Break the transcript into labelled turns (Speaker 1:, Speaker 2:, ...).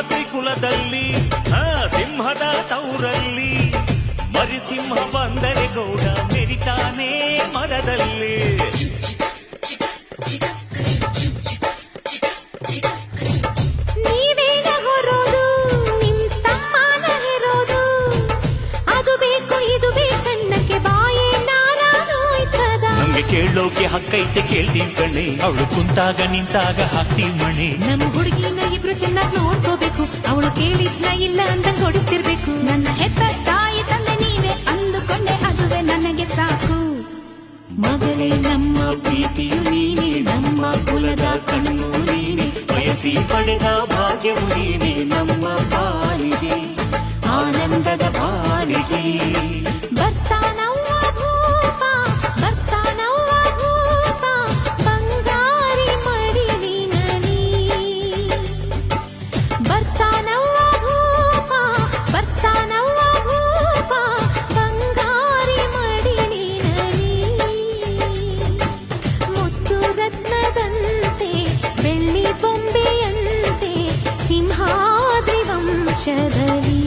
Speaker 1: ಸಿಂಹಾದ್ರಿ ಕುಲದಲ್ಲಿ ಸಿಂಹದ ತೌರಲ್ಲಿ ಮರಿಸಿಂಹ ಬಂದರೆ ಗೌಡ ಮೆರಿತಾನೆ ಮರದಲ್ಲಿ.
Speaker 2: ನೀವೇನ ಹೊರೋದು ನಿಮ್ ತಮ್ಮನ ಹೆರೋದು, ಅದು ಬೇಕು ಇದು ಬೇಕನ್ನಕ್ಕೆ ಬಾಯೇ ನಾರಾನೋಯ್ತದ.
Speaker 1: ನಮ್ಗೆ ಕೇಳೋಕೆ ಹಕ್ಕೈತೆ ಕೇಳ್ತೀವಿ ಕಣೆ, ಅವಳು ಕುಂತಾಗ ನಿಂತಾಗ ಹಾಕ್ತೀವಿ ಮಣೆ.
Speaker 2: ನಮ್ ಹುಡುಗಿನ ಇಬ್ರು ಚೆನ್ನಾಗಿ ನೋಡ್ಕೋಬೇಕು, ಅವಳು ಕೇಳಿದ್ನ ಇಲ್ಲ ಅಂತ ಕೊಡಿಸ್ತಿರ್ಬೇಕು. ನನ್ನ ಹೆತ್ತ ತಾಯಿ ತಂದೆ ನೀವೇ ಅಂದುಕೊಂಡೆ ಅದುವೇ ನನಗೆ ಸಾಕು.
Speaker 1: ಮಗಳೇ ನಮ್ಮ ಪ್ರೀತಿಯು ನೀನೆ, ನಮ್ಮ ಕುಲದ ಕಣ್ಣು ನೀನೆ, ಬಯಸಿ ಪಡೆದ ಭಾಗ್ಯವು ನೀನೆ, ನಮ್ಮ ಬಾಳಿಗೆ ಆನಂದದ ಬಾಳಿಗೆ.
Speaker 2: ಬರ್ತಾನವ್ವ ಭೂಪ, ಬರ್ತಾನವ್ವ ಭೂಪ, ಬಂಗಾರಿ ಮಡಿಲಿನ ನೀ. ಬರ್ತಾನವ್ವ ಭೂಪ, ಬರ್ತಾನವ್ವ ಭೂಪ, ಬಂಗಾರಿ ಮಡಿಲಿನ ನೀ. ಮುತ್ತು ರತ್ನದಂತೆ ಬೆಳ್ಳಿ ಬೊಂಬೆಯಂತೆ ಸಿಂಹಾದ್ರಿ ವಂಶದಲ್ಲಿ